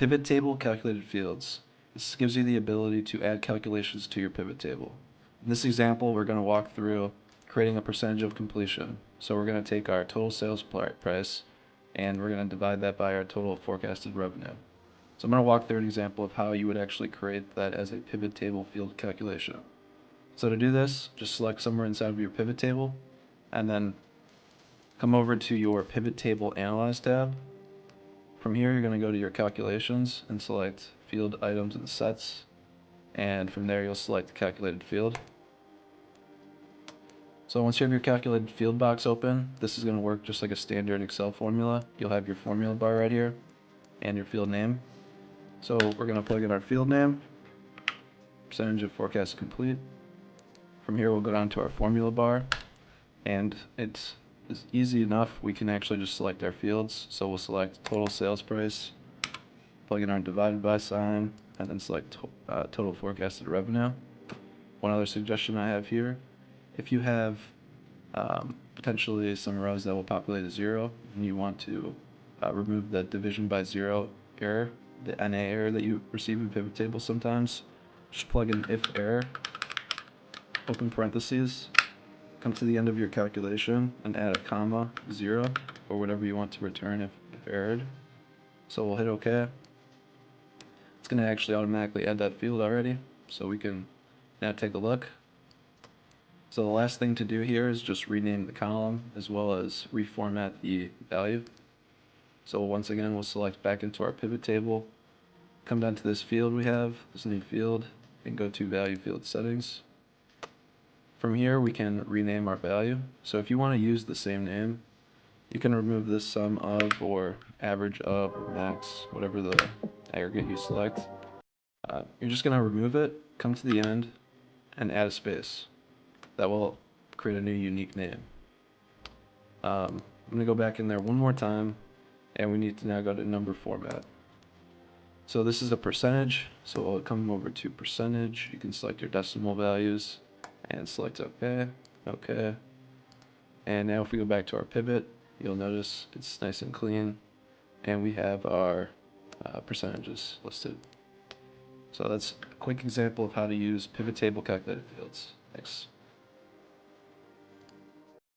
Pivot table calculated fields. This gives you the ability to add calculations to your pivot table. In this example, we're going to walk through creating a percentage of completion. So we're going to take our total sales price and we're going to divide that by our total forecasted revenue. So I'm going to walk through an example of how you would actually create that as a pivot table field calculation. So to do this, just select somewhere inside of your pivot table and then come over to your pivot table analyze tab. From here, you're going to go to your calculations and select field items and sets. And from there, you'll select the calculated field. So once you have your calculated field box open, this is going to work just like a standard Excel formula. You'll have your formula bar right here and your field name. So we're going to plug in our field name, percentage of forecast complete. From here, we'll go down to our formula bar, and it's easy enough. We can actually just select our fields. So we'll select total sales price, plug in our divided by sign, and then select total forecasted revenue. One other suggestion I have here, if you have potentially some rows that will populate a 0 and you want to remove the division by 0 error, the NA error that you receive in pivot tables sometimes, just plug in if error, open parentheses, come to the end of your calculation and add a comma, 0, or whatever you want to return if errored. So we'll hit OK. It's going to actually automatically add that field already, so we can now take a look. So the last thing to do here is just rename the column as well as reformat the value. So once again, we'll select back into our pivot table, come down to this field we have, this new field, and go to value field settings. From here, we can rename our value. So if you want to use the same name, you can remove this sum of or average of or max, whatever the aggregate you select. You're just going to remove it, come to the end, and add a space. That will create a new unique name. I'm going to go back in there one more time, and we need to now go to number format. So this is a percentage, so we'll come over to percentage. You can select your decimal values and select OK, OK. And now if we go back to our pivot, you'll notice it's nice and clean, and we have our percentages listed. So that's a quick example of how to use pivot table calculated fields. Thanks.